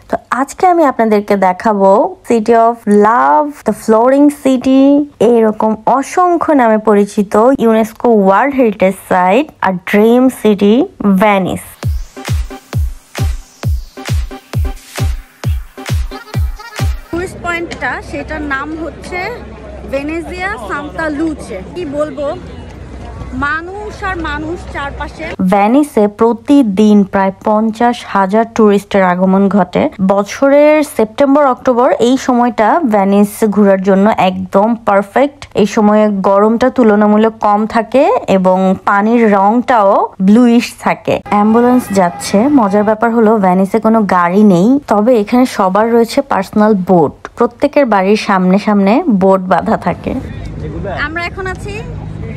তো আজকে আমি আপনাদেরকে দেখাবো city of love, the flooring city, এইরকম অসংখ্য নামে পরিচিত ইউনেস্কো ওয়ার্ল্ড হেরিটেজ সাইট আর ড্রিম সিটি ভেনিস। টুরিস্ট পয়েন্টটা সেটার নাম হচ্ছে ভেনেজিয়া সান্তা লুচে। কি বলবো, মানুষ আর মানুষ চারপাশে। ভেনিসে প্রতিদিন প্রায় 50,000 টুরিস্টের আগমন ঘটে। বছরের সেপ্টেম্বর অক্টোবর এই সময়টা ভেনিস ঘোরার জন্য একদম পারফেক্ট। এই সময়ে গরমটা তুলনামূলক কম থাকে এবং পানির রংটাও ব্লুইশ থাকে। অ্যাম্বুলেন্স যাচ্ছে। মজার ব্যাপার হলো ভেনিসে কোনো গাড়ি নেই, তবে এখানে সবার রয়েছে পার্সোনাল বোট। প্রত্যেকের বাড়ির সামনে সামনে বোট বাঁধা থাকে। আমরা এখন আছি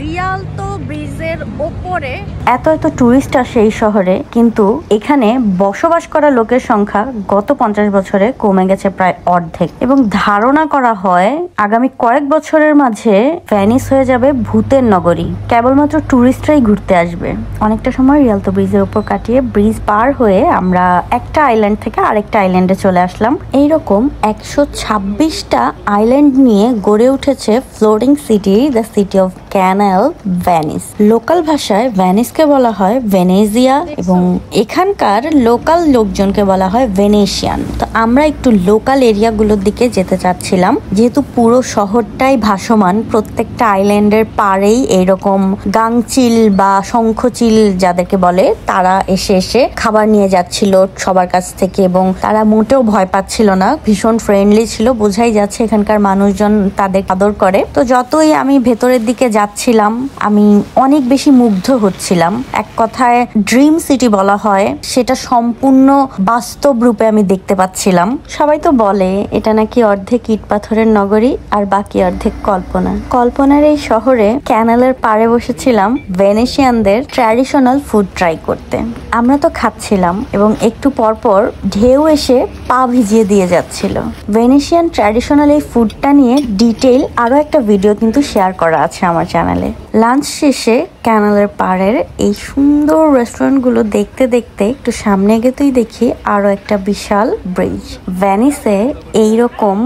রিয়ালতো ব্রিজের ওপরে। এত টুরিস্ট আসে এই শহরে, কিন্তু এখানে বসবাস করা লোকের সংখ্যা গত 50 বছরে কমে গেছে প্রায় অর্ধেক এবং ধারণা করা হয় আগামী কয়েক বছরের মাঝে ভেনিস হয়ে যাবে ভূতের নগরী। কেবলমাত্র টুরিস্টরাই ঘুরতে আসবে। অনেকটা সময় রিয়ালতো ব্রিজের উপর কাটিয়ে ব্রিজ পার হয়ে আমরা একটা আইল্যান্ড থেকে আরেকটা আইল্যান্ডে চলে আসলাম। এইরকম 126টা আইল্যান্ড নিয়ে গড়ে উঠেছে flooring city, the city of canal Venice. Local ভাষায় ভেনিসকে বলা হয় ভেনেজিয়া এবং এখানকার লোকাল লোকজনকে বলা হয় ভেনেশিয়ান। তো আমরা একটু লোকাল এরিয়াগুলোর দিকে যেতে চাচ্ছিলাম, যেহেতু পুরো শহরটাই ভাসমান। প্রত্যেকটা আইল্যান্ডের পাড়েই এইরকম গাংচিল বা শঙ্খচিল যাদেরকে বলে, তারা এসে এসে খাবার নিয়ে যাচ্ছিল সবার কাছ থেকে এবং তারা মোটেও ভয় পাচ্ছিল না, ভীষণ ফ্রেন্ডলি ছিল। বোঝাই যাচ্ছে এখানকার মানুষজন তাদের আদর করে। তো যতই আমি ভেতরের দিকে যাচ্ছিলাম আমি অনেক বেশি মুগ্ধ হচ্ছিলাম। এক কথায় ড্রিম সিটি বলা হয়, সেটা সম্পূর্ণ বাস্তব রূপে আমি দেখতে পাচ্ছিলাম। সবাই তো বলে এটা নাকি অর্ধেক ইট পাথরের নগরী আর বাকি অর্ধেক কল্পনা। কল্পনার এই শহরে ক্যানালের পাড়ে বসেছিলাম ভেনেশিয়ানদের ট্র্যাডিশনাল ফুড ট্রাই করতে। আমরা তো খাচ্ছিলাম এবং একটু পরপর ঢেউ এসে পা ভিজিয়ে দিয়ে যাচ্ছিল। ভেনেশিয়ান ট্র্যাডিশনাল এই ফুডটা নিয়ে ডিটেইল আরো একটা ভিডিও কিন্তু শেয়ার করা আছে আমার চ্যানেলে। লাঞ্চ শেষে ক্যানালের পাড়ের এই সুন্দর রেস্টুরেন্টগুলো দেখতে দেখতে একটু সামনে এগোতেই দেখি আরো একটা বিশাল ব্রিজ। ভেনিসে এইরকম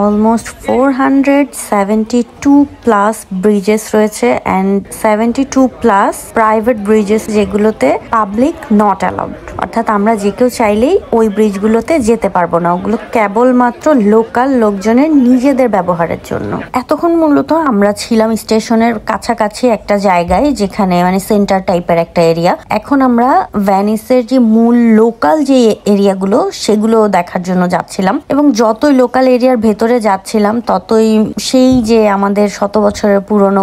অলমোস্ট 472 প্লাস ব্রিজেস রয়েছে অ্যান্ড 72 প্লাস প্রাইভেট ব্রিজেস, যেগুলোতে পাবলিক নট অ্যালাউড। অর্থাৎ আমরা যে কেউ চাইলেই ওই ব্রিজগুলোতে যেতে পারবো না, ওগুলো কেবলমাত্র লোকাল লোকজনের নিজেদের ব্যবহারের জন্য। এতক্ষণ মূলত আমরা ছিলাম স্টেশনের কাছাকাছি একটা জায়গায়, যেখানে মানে সেন্টার টাইপের একটা এরিয়া। এখন আমরা ভেনিসের যে মূল লোকাল যে এরিয়াগুলো সেগুলো দেখার জন্য যাচ্ছিলাম এবং যতই লোকাল এরিয়ার ভেতরে যাচ্ছিলাম ততই সেই যে আমাদের শত বছরের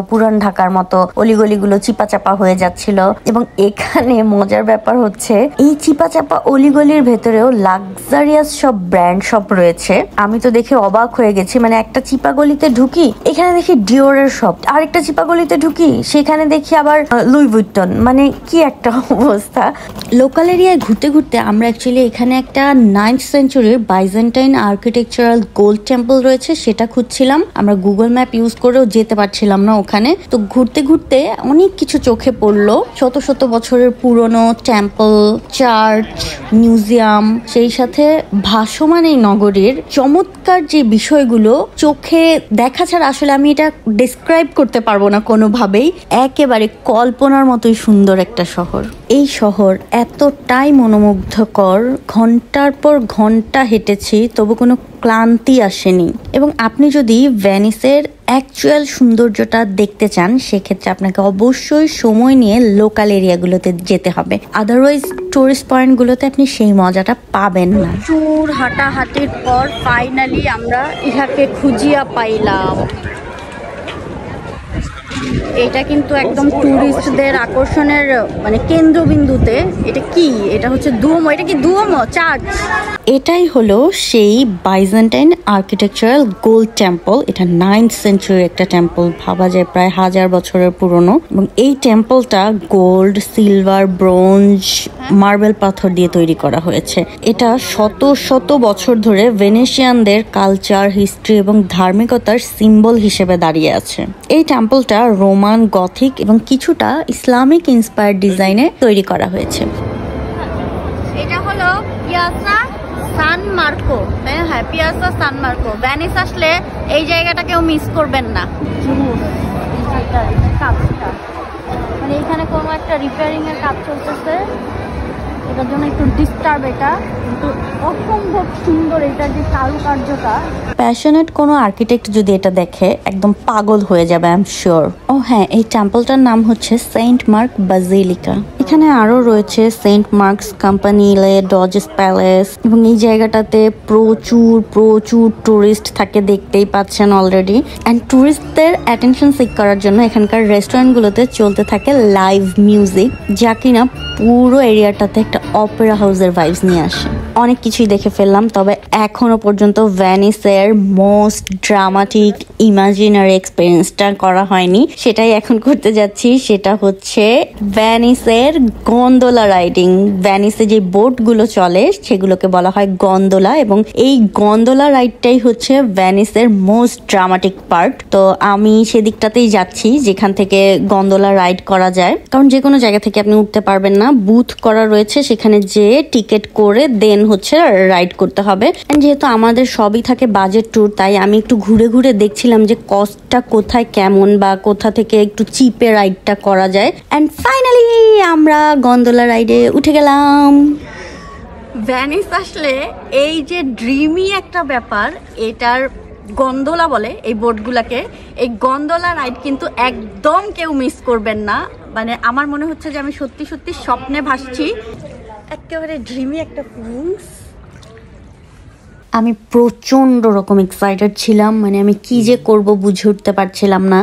পুরান ঢাকার মতো অলিগলিগুলো চিপাচাপা হয়ে যাচ্ছিল। এবং এখানে মজার ব্যাপার হচ্ছে এই চিপাচাপা অলিগলির ভেতরেও লাক্সারিয়াস সব ব্র্যান্ড শপ রয়েছে। আমি তো দেখে অবাক হয়ে গেছি। মানে একটা চিপা গলিতে ঢুকি, এখানে দেখি ডিওরের শপ, আরেকটা চিপা গলিতে ঢুকি সেখানে দেখি আবার লুই ভিটন। মানে কি একটা অবস্থা। লোকাল এরিয়ায় ঘুরতে ঘুরতে আমরা অ্যাকচুয়ালি এখানে একটা 9th সেঞ্চুরির বাইজেন্টাইন আর্কিটেকচারাল গোল্ড টেম্পল রয়েছে সেটা খুঁজছিলাম। আমরা গুগল ম্যাপ ইউজ করেও যেতে পারছিলাম না ওখানে। তো ঘুরতে ঘুরতে অনেক কিছু চোখে পড়লো। শত বছরের পুরনো টেম্পল, চার্চ, মিউজিয়াম, সেই সাথে ভাসমান এই নগরীর চমৎকার যে বিষয়গুলো চোখে দেখা ছাড়া আসলে আমি এটা ডেসক্রাইব করতে পারবো না কোনোভাবেই। একেবারে কল্পনার মতোই সুন্দর একটা শহর। এই শহর এতটাই মনোমুগ্ধকর, ঘন্টার পর ঘন্টা হেঁটেছি তবু কোনো ক্লান্তি আসেনি। এবং আপনি যদি ভেনিসের অ্যাকচুয়াল সৌন্দর্যটা দেখতে চান সেক্ষেত্রে আপনাকে অবশ্যই সময় নিয়ে লোকাল এরিয়াগুলোতে যেতে হবে, আদারওয়াইজ টুরিস্ট পয়েন্টগুলোতে আপনি সেই মজাটা পাবেন না। প্রচুর হাঁটাহাঁটির পর ফাইনালি আমরা ইহাকে খুঁজিয়া পাইলাম। এটা কিন্তু একদম টুরিস্টদের আকর্ষণের মানে কেন্দ্রবিন্দুতে। এটা কি? এটা হচ্ছে দুয়োমো। এটা কি দুয়োমো চার্চ? এটাই হলো সেই বাইজেন্টাইন আর্কিটেকচারাল গোল্ড টেম্পল। এটা 9th সেঞ্চুরির একটা টেম্পল, ভাবা যায় প্রায় 1000 বছরের পুরনো। এবং এই টেম্পলটা গোল্ড, সিলভার, ব্রোঞ্জ, মার্বেল পাথর দিয়ে তৈরি করা হয়েছে। এটা শত বছর ধরে ভেনেশিয়ানদের কালচার, হিস্ট্রি এবং ধার্মিকতার সিম্বল হিসেবে দাঁড়িয়ে আছে। এই টেম্পলটা রোমান, গথিক এবং কিছুটা ইসলামিক ইন্সপায়ার্ড ডিজাইনে তৈরি করা হয়েছে। এটা হলো পিয়াজা সান মার্কো, হ্যাঁ পিয়াজা সান মার্কো। ভ্যানিস আসলে এই জায়গাটা কেউ মিস করবেন না। কাজটা মানে এখানে কোনো একটা রিপেয়ারিং এর কাজ চলতেছে, এটার জন্য একটু ডিস্টার্ব। এটা কিন্তু অসম্ভব সুন্দর, এটার যে কারুকার্যটা। প্যাশনেট কোনো আর্কিটেক্ট যদি এটা দেখে একদম পাগল হয়ে যাবে, আই এম শিওর। ও হ্যাঁ, এই টেম্পলটার নাম হচ্ছে সেন্ট মার্ক বাজিলিকা। এখানে আরো রয়েছে সেন্ট মার্কস ক্যাম্পানিলে, ডজেস প্যালেস, এবং এই জায়গাটাতে প্রচুর প্রচুর টুরিস্ট থাকে, দেখতেই পাচ্ছেন অলরেডি। অ্যান্ড টুরিস্টদের অ্যাটেনশন সিক করার জন্য এখানকার রেস্টুরেন্টগুলোতে চলতে থাকে লাইভ মিউজিক, যা কিনা পুরো এরিয়াটাতে একটা অপেরা হাউসের ভাইবস নিয়ে আসে। অনেক কিছুই দেখে ফেললাম, তবে এখনো পর্যন্ত ভ্যানিসের মোস্ট ড্রামাটিক ইমাজিনারি এক্সপিরিয়েন্সটা করা হয়নি। সেটাই এখন করতে যাচ্ছি। সেটা হচ্ছে ভ্যানিসের গন্ডোলা রাইডিং। ভ্যানিসে যে বোটগুলো চলে সেগুলোকে বলা হয় গন্ডোলা, এবং এই গন্ডোলা রাইডটাই হচ্ছে ভ্যানিসের মোস্ট ড্রামাটিক পার্ট। তো আমি সেদিকটাতেই যাচ্ছি যেখান থেকে গন্ডোলা রাইড করা যায়, কারণ যে কোনো জায়গা থেকে আপনি উঠতে পারবেন না, বুথ করা রয়েছে, সেখানে যেয়ে টিকিট করে দেন হচ্ছে রাইড করতে হবে। যেহেতু আমাদের সবই থাকে বাজেট ট্যুর, তাই আমি একটু ঘুরে ঘুরে দেখছিলাম যে কস্টটা কোথায় কেমন বা কোথা থেকে একটু চিপে রাইডটা করা যায়। অ্যান্ড ফাইনালি আমরা গন্ডোলা রাইডে উঠে গেলাম। ভ্যানিস আসলে এই যে ড্রিমি একটা ব্যাপার, এটার গন্ডোলা বলে এই বোটগুলাকে। এই গন্ডোলা রাইড কিন্তু একদম কেউ মিস করবেন না। মানে আমার মনে হচ্ছে যে আমি সত্যি সত্যি স্বপ্নে ভাসছি। একেবারে ড্রিমি একটা ফিলিংস। আমি প্রচন্ড রকম এক্সাইটেড ছিলাম, মানে আমি কি যে করব বুঝে উঠতে পারছিলাম না।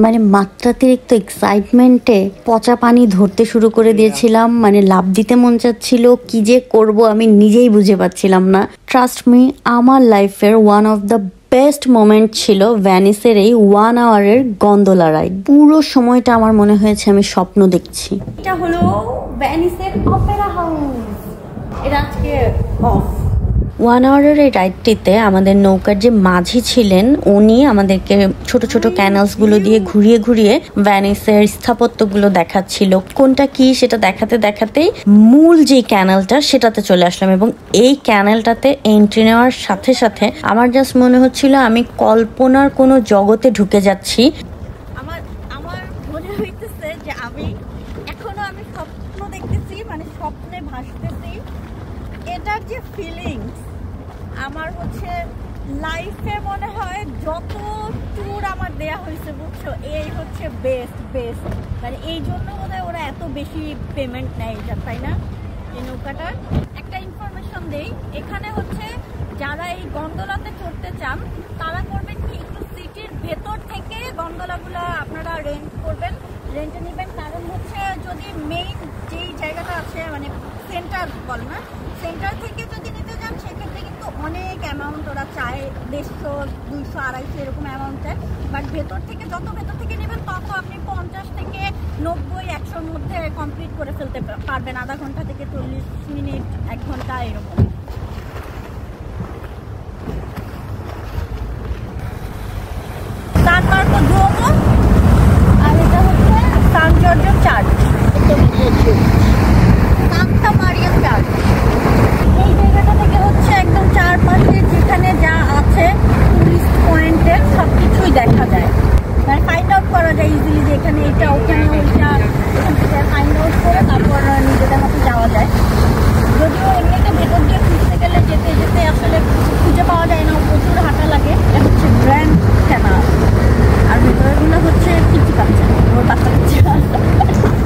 মানে মাত্রাতিরিক্ত এক্সাইটমেন্টে পচা পানি ধরতে শুরু করে দিয়েছিলাম, মানে লাভ দিতে মন চাচ্ছিল, কি যে করব আমি নিজেই বুঝে পাচ্ছিলাম না। ট্রাস্ট মি, আমার লাইফের one of the best moment ছিল ভ্যানিসের এই 1 আওয়ারের গন্ডোলা রাইড। পুরো সময়টা আমার মনে হয়েছে আমি স্বপ্ন দেখছি। এটা হলো ভ্যানিসের অপেরা হাউস। এটা আজকে অফ। 1 আওয়ারের এই রাইডটিতে আমাদের নৌকার যে মাঝি ছিলেন উনি আমাদেরকে ছোট ছোট ক্যানালসগুলো দিয়ে ঘুরিয়ে ঘুরিয়ে ভ্যানিসের স্থাপত্যগুলো দেখাচ্ছিল। কোনটা কি সেটা দেখাতে দেখাতেই মূল যে ক্যানালটা সেটাতে চলে আসলাম, এবং এই ক্যানালটাতে এন্ট্রি নেওয়ার সাথে সাথে আমার জাস্ট মনে হচ্ছিল আমি কল্পনার কোনো জগতে ঢুকে যাচ্ছি। আমার মনে হইতেছে যে আমি স্বপ্ন দেখতেছি, মানে স্বপ্নে ভাসতেছি। এটার যে ফিলিংস আমার হচ্ছে লাইফে মনে হয় যত ট্যুর আমার দেয়া হয়েছে, বুঝছো, এই হচ্ছে বেস্ট। মানে এই জন্য বোধহয় ওরা এত বেশি পেমেন্ট নেয় এটা, তাই না? এই নৌকাটার একটা ইনফরমেশন দেই, এখানে হচ্ছে যারা এই গন্ডোলাতে চড়তে চান তারা করবেন কি, একটু সিটির ভেতর থেকে গন্ডোলাগুলো আপনারা রেন্টে নেবেন। কারণ হচ্ছে যদি মেইন যেই জায়গাটা আছে, মানে সেন্টার বল না, সেন্টার থেকে যদি নিতে যান সেক্ষেত্রে কিন্তু অনেক অ্যামাউন্ট ওরা চায়, 150, 200, 250 এরকম অ্যামাউন্ট চায়। বাট ভেতর থেকে যত ভেতর থেকে নেবেন তত আপনি 50 থেকে 90, 100-র মধ্যে কমপ্লিট করে ফেলতে পারবেন, আধা ঘন্টা থেকে 40 মিনিট, 1 ঘন্টা এরকম। সান মার্কো দুওমো, আর এটা হচ্ছে San Giorgio church, Santa Maria church. এই জায়গাটা থেকে হচ্ছে একদম চারপাশে যেখানে যা আছে টুরিস্ট পয়েন্টের সব কিছুই দেখা যায়, মানে ফাইন্ড আউট করা যায় ইজিলি যে এখানে এটা, ওখানে ওইটা, এখান থেকে ফাইন্ড আউট করে তারপর নিজেদের মতো যাওয়া যায়। যদিও এমনিতে ভেতর দিয়ে খুঁজতে গেলে যেতে যেতে আসলে খুঁজে পাওয়া যায় না, প্রচুর হাঁটা লাগে। এটা হচ্ছে গ্র্যান্ড ক্যানাল, আর ভেতরেগুলো হচ্ছে পিচি বাচ্চা, ওর বাচ্চা বাচ্চা।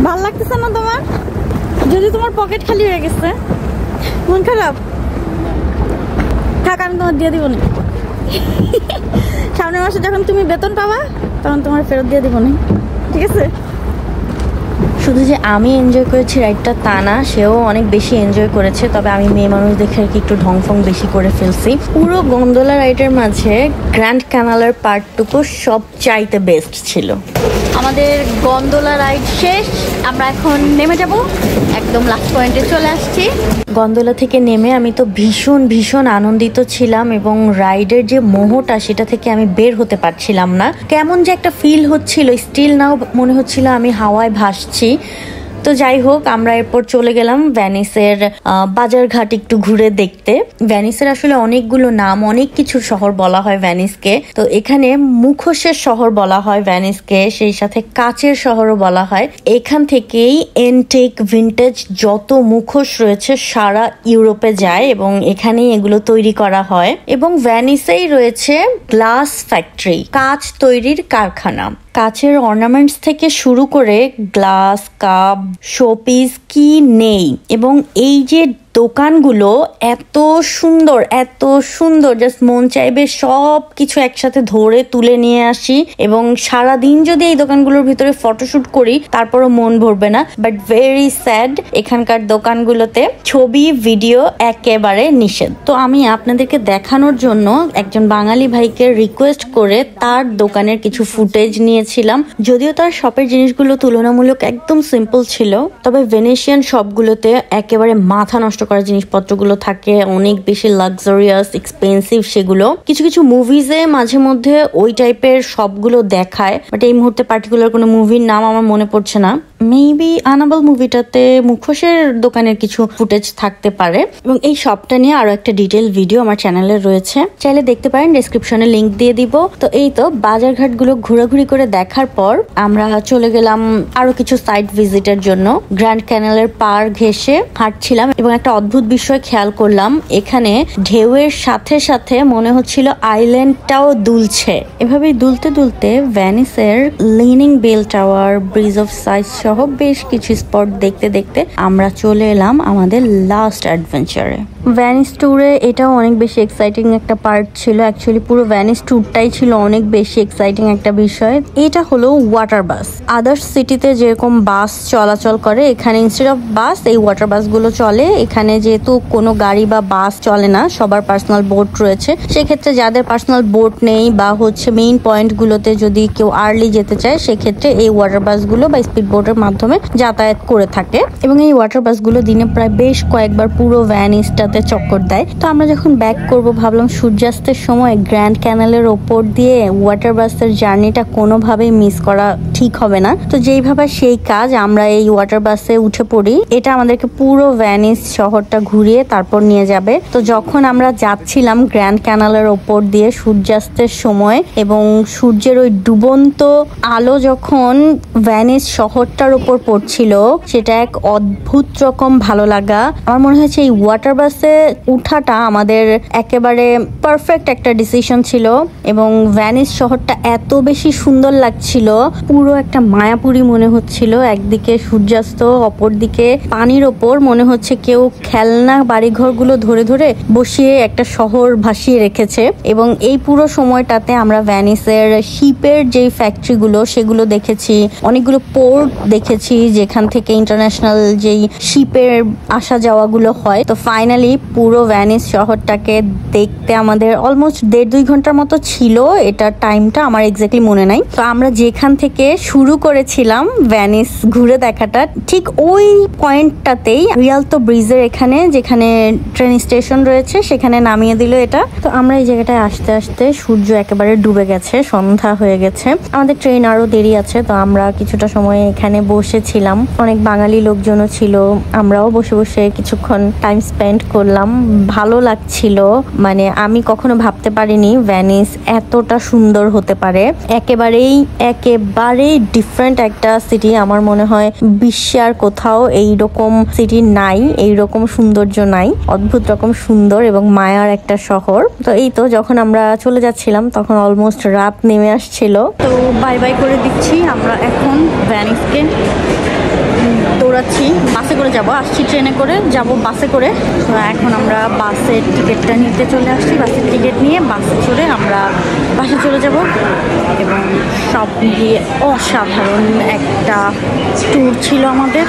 ভাল লাগতেছে না তোমার? যদি তোমার পকেট খালি হয়ে গেছে, মন খারাপ থাক, আমি তোমার দিয়ে দিব না। সামনের মাসে যখন তুমি বেতন পাবা তখন তোমার ফেরত দিয়ে দিব না, ঠিক আছে? শুধু যে আমি এনজয় করেছি রাইডটা তা না, সেও অনেক বেশি এনজয় করেছে। তবে আমি মেয়ে মানুষ দেখে আর কি একটু ঢংফং বেশি করে ফেলছি। পুরো গন্ডোলা রাইডের মাঝে গ্র্যান্ড ক্যানালের পার্টটুকু সব চাইতে বেস্ট ছিল। আমাদের গন্ডোলা রাইড শেষ, আমরা এখন নেমে যাব, একদম লাস্ট পয়েন্টে চলে আসছি। গন্ডোলা থেকে নেমে আমি তো ভীষণ আনন্দিত ছিলাম, এবং রাইডের যে মোহটা সেটা থেকে আমি বের হতে পারছিলাম না। কেমন যে একটা ফিল হচ্ছিল, স্টিল নাও মনে হচ্ছিল আমি হাওয়ায় ভাসছি। তো যাই হোক, আমরা এরপর চলে গেলাম ভেনিসের বাজারঘাট একটু ঘুরে দেখতে। ভেনিসের আসলে অনেকগুলো নাম, অনেক কিছু শহর বলা হয় ভেনিসকে। তো এখানে মুখোশের শহর বলা হয় ভেনিসকে, সেই সাথে কাচের শহরও বলা হয়। এখান থেকেই এন্টিক ভিন্টেজ যত মুখোশ রয়েছে সারা ইউরোপে যায় এবং এখানেই এগুলো তৈরি করা হয়। এবং ভেনিসেই রয়েছে গ্লাস ফ্যাক্টরি, কাঁচ তৈরির কারখানা। কাচের অর্নামেন্টস থেকে শুরু করে গ্লাস, কাপ, শোপিস কি নেই। এবং এই যে দোকানগুলো এত সুন্দর, জাস্ট মন চাইবে সব কিছু একসাথে ধরে তুলে নিয়ে আসি এবং সারাদিন যদি এই দোকানগুলোর ভিতরে ফটোশুট করি তারপরও মন ভরবে না। বাট ভেরি স্যাড, এখানকার দোকানগুলোতে ছবি ভিডিও একেবারে নিষেধ। তো আমি আপনাদেরকে দেখানোর জন্য একজন বাঙালি ভাইকে রিকোয়েস্ট করে তার দোকানের কিছু ফুটেজ নিয়েছিলাম। যদিও তার শপের জিনিসগুলো তুলনামূলক একদম সিম্পল ছিল, তবে ভেনেশিয়ান শপগুলোতে একেবারে মাথা নষ্ট করা জিনিসপত্রগুলো থাকে, অনেক বেশি লাক্সারিয়াস, এক্সপেন্সিভ। সেগুলো কিছু কিছু মুভিজে মাঝে মধ্যে ওই টাইপের সবগুলো দেখায়, বাট এই মুহূর্তে পার্টিকুলার কোনো মুভির নাম আমার মনে পড়ছে না। মেবি আনাবেল মুভিটাতে মুখোশের দোকানের কিছু ফুটেজ থাকতে পারে। এবং এই শপটা নিয়ে আরো একটা ডিটেল ভিডিও আমার চ্যানেলে রয়েছে, চাইলে দেখতে পারেন, ডেসক্রিপশনে লিংক দিয়ে দিব। তো এই তো বাজারঘাট গুলো ঘোরাঘুরি করে দেখার পর আমরা চলে গেলাম আরো কিছু সাইট ভিজিটের জন্য। গ্র্যান্ড ক্যানেলের পার ঘেঁষে হাঁটছিলাম এবং একটা অদ্ভুত বিষয় খেয়াল করলাম, এখানে ঢেউয়ের সাথে সাথে মনে হচ্ছিল আইল্যান্ডটাও দুলছে। এভাবেই দুলতে দুলতে ভেনিসের leaning bell tower, bridge of sighs সহ বেশ কিছু স্পট দেখতে দেখতে আমরা চলে এলাম আমাদের লাস্ট অ্যাডভেঞ্চারে। ভেনিস ট্যুরে এটাও অনেক বেশি এক্সাইটিং একটা পার্ট ছিল। অ্যাকচুয়ালি পুরো ভেনিস ট্যুরটাই ছিল অনেক বেশি এক্সাইটিং একটা বিষয়। এটা হলো ওয়াটার বাস। আদার্স সিটিতে যেরকম বাস চলাচল করে, এখানে ইনস্টেড অফ বাস এই ওয়াটার বাসগুলো চলে। এখানে যেহেতু কোনো গাড়ি বা বাস চলে না, সবার পার্সোনাল বোট রয়েছে, সেক্ষেত্রে যাদের পার্সোনাল বোট নেই বা মেইন পয়েন্টগুলোতে যদি কেউ আর্লি যেতে চায়, সেক্ষেত্রে এই ওয়াটার বাসগুলো বা স্পিড বোটের মাধ্যমে যাতায়াত করে থাকে। এবং এই ওয়াটার বাসগুলো দিনে প্রায় বেশ কয়েকবার পুরো ভ্যানিসটাতে চক্কর দেয়। তো আমরা যখন ব্যাক করব ভাবলাম সূর্যাস্তের সময় গ্র্যান্ড ক্যানেলের ওপর দিয়ে ওয়াটার বাসের জার্নিটা কোনোভাবেই মিস করা ঠিক হবে না। তো যেইভাবে সেই কাজ, আমরা এই ওয়াটার বাসে উঠে পড়ি। এটা আমাদেরকে পুরো ভ্যানিস শহরটা ঘুরিয়ে তারপর নিয়ে যাবে। তো যখন আমরা যাচ্ছিলাম গ্র্যান্ড ক্যানেলের ওপর দিয়ে সূর্যাস্তের সময় এবং সূর্যের ওই ডুবন্ত আলো যখন ভ্যানিস শহরটার উপর পড়ছিল, সেটা এক অদ্ভুত রকম ভালো লাগা। আমার মনে হয়েছে এই ওয়াটার বাসে উঠাটা আমাদের একেবারে পারফেক্ট একটা ডিসিশন ছিল। এবং ভ্যানিস শহরটা এত বেশি সুন্দর লাগছিল, পুরো একটা মায়াপুরী মনে হচ্ছিল। একদিকে সূর্যাস্ত, অপরদিকে পানির ওপর মনে হচ্ছে কেউ খেলনা বাড়িঘরগুলো ধরে ধরে বসিয়ে একটা শহর ভাসিয়ে রেখেছে। এবং এই পুরো সময়টাতে আমরা ভ্যানিসের শিপের যেই ফ্যাক্টরিগুলো সেগুলো দেখেছি, অনেকগুলো পোর্ট দেখেছি যেখান থেকে ইন্টারন্যাশনাল যেই শিপের আসা যাওয়াগুলো হয়। তো ফাইনালি পুরো ভ্যানিস শহরটাকে দেখতে আমাদের অলমোস্ট 1.5-2 ঘন্টার মতো ছিল। এটার টাইমটা আমার এক্স্যাক্টলি মনে নাই। তো আমরা যেখান থেকে শুরু করেছিলাম ভ্যানিস ঘুরে দেখাটা, ঠিক ওই পয়েন্টটাতেই রিয়ালতো ব্রিজের এখানে যেখানে ট্রেন স্টেশন রয়েছে সেখানে নামিয়ে দিল এটা। তো আমরা এই জায়গাটায় আসতে আসতে সূর্য একেবারে ডুবে গেছে, সন্ধ্যা হয়ে গেছে। আমাদের ট্রেন আরো দেরি আছে, তো আমরা কিছুটা সময় এখানে বসেছিলাম। অনেক বাঙালি লোকজনও ছিল, আমরাও বসে বসে কিছুক্ষণ টাইম স্পেন্ড করলাম। ভালো লাগছিল, মানে আমি কখনো ভাবতে পারিনি ভ্যানিস এতটা সুন্দর হতে পারে। একেবারেই ডিফারেন্ট একটা সিটি। আমার মনে হয় বিশ্বে আর কোথাও এইরকম সিটি নাই, এইরকম সৌন্দর্য নাই। অদ্ভুত রকম সুন্দর এবং মায়ার একটা শহর। তো এই তো যখন আমরা চলে যাচ্ছিলাম তখন অলমোস্ট রাত নেমে আসছিল। তো বাই বাই করে দিচ্ছি। আমরা এখন ভ্যানিসকে দৌড়াচ্ছি, বাসে করে যাব, আসছি ট্রেনে করে যাব বাসে করে। তো এখন আমরা বাসের টিকিটটা নিতে চলে আসছি। বাসের টিকিট নিয়ে বাসে চড়ে আমরা বাসে চলে যাব। এবং সব মিলিয়ে অসাধারণ একটা ট্যুর ছিল আমাদের।